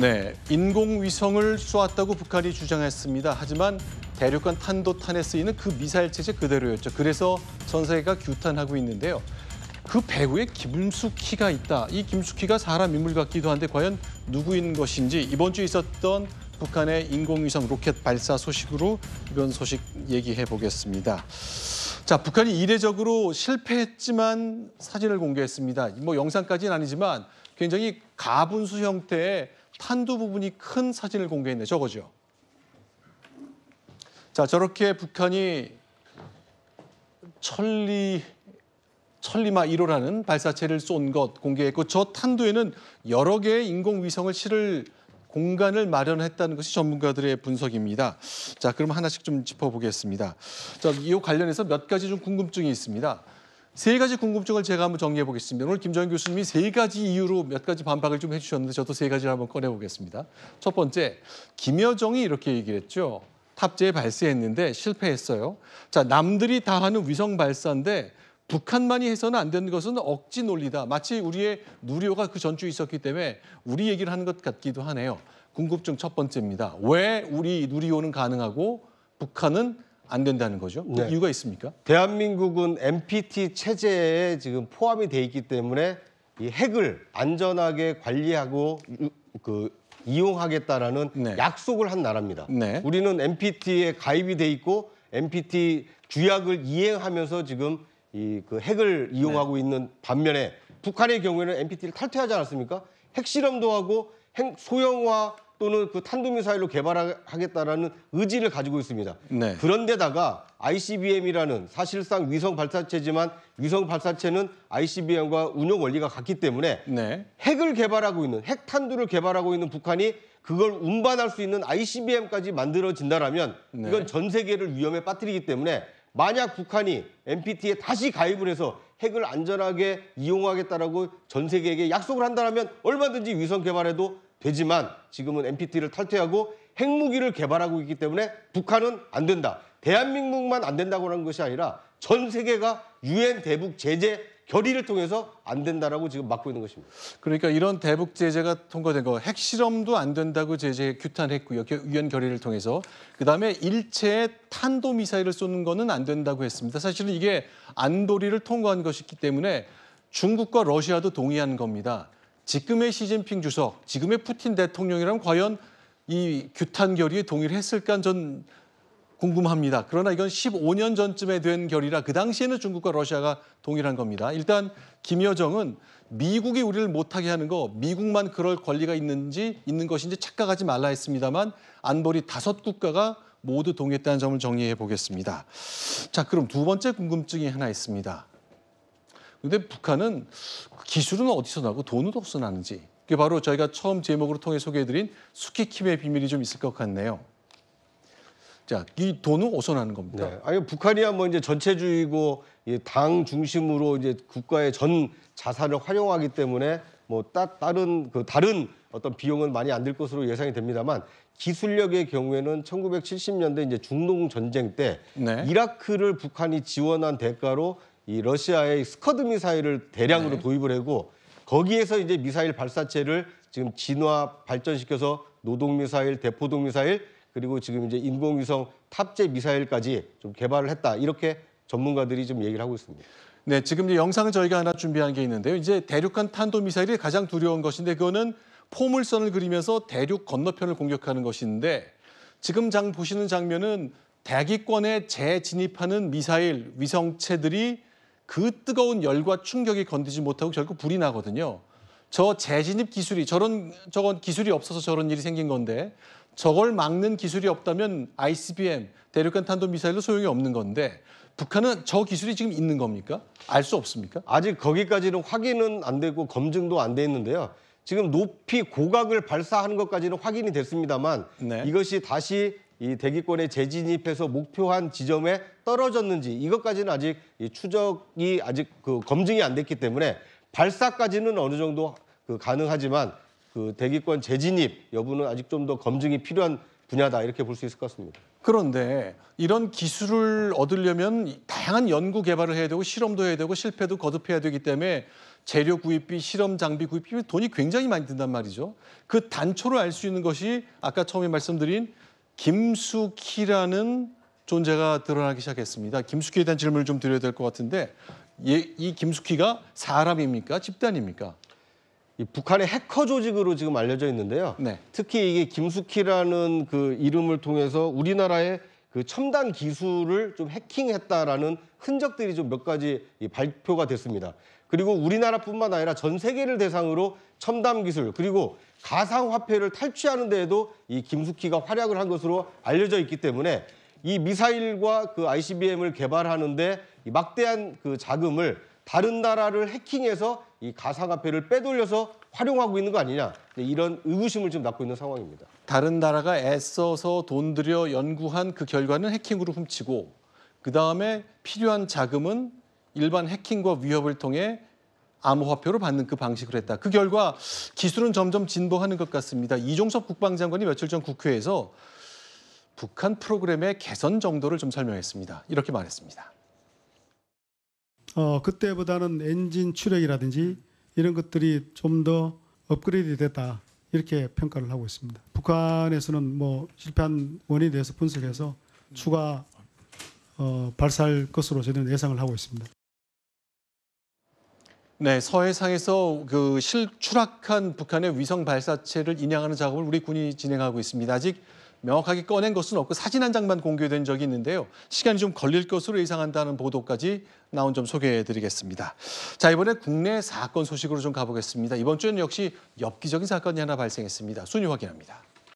네, 인공위성을 쏘았다고 북한이 주장했습니다. 하지만 대륙간 탄도탄에 쓰이는 그 미사일 체제 그대로였죠. 그래서 전 세계가 규탄하고 있는데요. 그 배후에 김숙희가 있다. 이 김숙희가 사람 인물 같기도 한데 과연 누구인 것인지 이번 주에 있었던 북한의 인공위성 로켓 발사 소식으로 이번 소식 얘기해 보겠습니다. 자, 북한이 이례적으로 실패했지만 사진을 공개했습니다. 뭐 영상까지는 아니지만 굉장히 가분수 형태의 탄두 부분이 큰 사진을 공개했네. 저거죠. 자, 저렇게 북한이 천리마 1호라는 발사체를 쏜 것 공개했고 저 탄두에는 여러 개의 인공위성을 실을 공간을 마련했다는 것이 전문가들의 분석입니다. 자, 그럼 하나씩 좀 짚어보겠습니다. 자, 이 관련해서 몇 가지 좀 궁금증이 있습니다. 세 가지 궁금증을 제가 한번 정리해 보겠습니다. 오늘 김정인 교수님이 세 가지 이유로 몇 가지 반박을 좀 해주셨는데 저도 세 가지를 한번 꺼내보겠습니다. 첫 번째, 김여정이 이렇게 얘기를 했죠. 탑재에 발사했는데 실패했어요. 자, 남들이 다 하는 위성 발사인데 북한만이 해서는 안 되는 것은 억지 논리다. 마치 우리의 누리호가 그 전주에 있었기 때문에 우리 얘기를 하는 것 같기도 하네요. 궁금증 첫 번째입니다. 왜 우리 누리호는 가능하고 북한은 안 된다는 거죠? 그 네. 이유가 있습니까? 대한민국은 NPT 체제에 지금 포함이 돼 있기 때문에 이 핵을 안전하게 관리하고 이용하겠다라는 네. 약속을 한 나라입니다. 네. 우리는 NPT에 가입이 돼 있고 NPT 규약을 이행하면서 지금 그 핵을 이용하고 있는 반면에 북한의 경우에는 NPT를 탈퇴하지 않았습니까? 핵실험도 하고 핵 소형화 또는 그 탄도미사일로 개발하겠다라는 의지를 가지고 있습니다. 네. 그런데다가 ICBM이라는 사실상 위성 발사체지만 위성 발사체는 ICBM과 운용 원리가 같기 때문에 네. 핵을 개발하고 있는 핵탄두를 개발하고 있는 북한이 그걸 운반할 수 있는 ICBM까지 만들어진다라면 네. 이건 전 세계를 위험에 빠뜨리기 때문에 만약 북한이 NPT에 다시 가입을 해서 핵을 안전하게 이용하겠다라고 전 세계에게 약속을 한다면 얼마든지 위성 개발해도 되지만 지금은 NPT를 탈퇴하고 핵무기를 개발하고 있기 때문에 북한은 안 된다. 대한민국만 안 된다고 하는 것이 아니라 전 세계가 유엔 대북 제재 결의를 통해서 안 된다라고 지금 막고 있는 것입니다. 그러니까 이런 대북 제재가 통과된 거 핵실험도 안 된다고 제재 규탄했고요. 유엔 결의를 통해서. 그다음에 일체의 탄도미사일을 쏘는 거는 안 된다고 했습니다. 사실은 이게 안보리를 통과한 것이기 때문에 중국과 러시아도 동의한 겁니다. 지금의 시진핑 주석, 지금의 푸틴 대통령이라면 과연 이 규탄 결의에 동의를 했을까 전 궁금합니다. 그러나 이건 15년 전쯤에 된 결의라 그 당시에는 중국과 러시아가 동의를 한 겁니다. 일단 김여정은 미국이 우리를 못하게 하는 거 미국만 그럴 권리가 있는 것인지 착각하지 말라 했습니다만 안보리 5국가가 모두 동의했다는 점을 정리해 보겠습니다. 자, 그럼 두 번째 궁금증이 하나 있습니다. 그런데 북한은 기술은 어디서 나고 돈은 어디서 나는지 그게 바로 저희가 처음 제목으로 통해 소개해드린 수키킴의 비밀이 좀 있을 것 같네요. 자, 이 돈은 어디서 나는 겁니까? 네. 아니 북한이야 뭐 이제 전체주의고 당 중심으로 이제 국가의 전 자산을 활용하기 때문에 뭐 다른 어떤 비용은 많이 안 들 것으로 예상이 됩니다만 기술력의 경우에는 1970년대 이제 중동 전쟁 때 네. 이라크를 북한이 지원한 대가로 이 러시아의 스커드 미사일을 대량으로 네. 도입을 하고 거기에서 이제 미사일 발사체를 지금 진화 발전시켜서 노동 미사일, 대포동 미사일 그리고 지금 이제 인공위성 탑재 미사일까지 좀 개발을 했다. 이렇게 전문가들이 좀 얘기를 하고 있습니다. 네, 지금 이제 영상을 저희가 하나 준비한 게 있는데요. 이제 대륙간 탄도미사일이 가장 두려운 것인데 그거는 포물선을 그리면서 대륙 건너편을 공격하는 것인데 지금 보시는 장면은 대기권에 재진입하는 미사일 위성체들이 그 뜨거운 열과 충격이 건디지 못하고 결국 불이 나거든요. 저 재진입 기술이 저건 기술이 없어서 저런 일이 생긴 건데 저걸 막는 기술이 없다면 ICBM, 대륙간 탄도미사일도 소용이 없는 건데 북한은 저 기술이 지금 있는 겁니까? 알 수 없습니까? 아직 거기까지는 확인은 안 되고 검증도 안 돼 있는데요. 지금 높이 고각을 발사하는 것까지는 확인이 됐습니다만 네. 이것이 다시 이 대기권에 재진입해서 목표한 지점에 떨어졌는지 이것까지는 아직 추적이 아직 검증이 안 됐기 때문에 발사까지는 어느 정도 가능하지만 그 대기권 재진입 여부는 아직 좀 더 검증이 필요한 분야다 이렇게 볼 수 있을 것 같습니다. 그런데 이런 기술을 얻으려면 다양한 연구 개발을 해야 되고 실험도 해야 되고 실패도 거듭해야 되기 때문에 재료 구입비, 실험 장비 구입비 돈이 굉장히 많이 든단 말이죠. 그 단초를 알 수 있는 것이 아까 처음에 말씀드린 김숙희라는 존재가 드러나기 시작했습니다. 김숙희에 대한 질문을 좀 드려야 될 것 같은데 이 김숙희가 사람입니까? 집단입니까? 이 북한의 해커 조직으로 지금 알려져 있는데요. 네. 특히 이게 김숙희라는 그 이름을 통해서 우리나라의 그 첨단 기술을 좀 해킹했다라는 흔적들이 좀 몇 가지 발표가 됐습니다. 그리고 우리나라뿐만 아니라 전 세계를 대상으로 첨단 기술 그리고 가상화폐를 탈취하는 데에도 이 김숙희가 활약을 한 것으로 알려져 있기 때문에 이 미사일과 그 ICBM을 개발하는데 이 막대한 그 자금을 다른 나라를 해킹해서 이 가상화폐를 빼돌려서 활용하고 있는 거 아니냐 이런 의구심을 좀 낳고 있는 상황입니다. 다른 나라가 애써서 돈 들여 연구한 그 결과는 해킹으로 훔치고 그다음에 필요한 자금은 일반 해킹과 위협을 통해 암호화폐로 받는 그 방식으로 했다. 그 결과 기술은 점점 진보하는 것 같습니다. 이종섭 국방장관이 며칠 전 국회에서 북한 프로그램의 개선 정도를 좀 설명했습니다. 이렇게 말했습니다. 그때보다는 엔진 추력이라든지 이런 것들이 좀 더 업그레이드 됐다. 이렇게 평가를 하고 있습니다. 북한에서는 뭐 실패한 원인에 대해서 분석해서 추가 발사할 것으로 저희는 예상을 하고 있습니다. 네, 서해상에서 그 추락한 북한의 위성 발사체를 인양하는 작업을 우리 군이 진행하고 있습니다. 아직 명확하게 꺼낸 것은 없고 사진 한 장만 공개된 적이 있는데요. 시간이 좀 걸릴 것으로 예상한다는 보도까지 나온 점 소개해드리겠습니다. 자, 이번에 국내 사건 소식으로 좀 가보겠습니다. 이번 주에는 역시 엽기적인 사건이 하나 발생했습니다. 순위 확인합니다.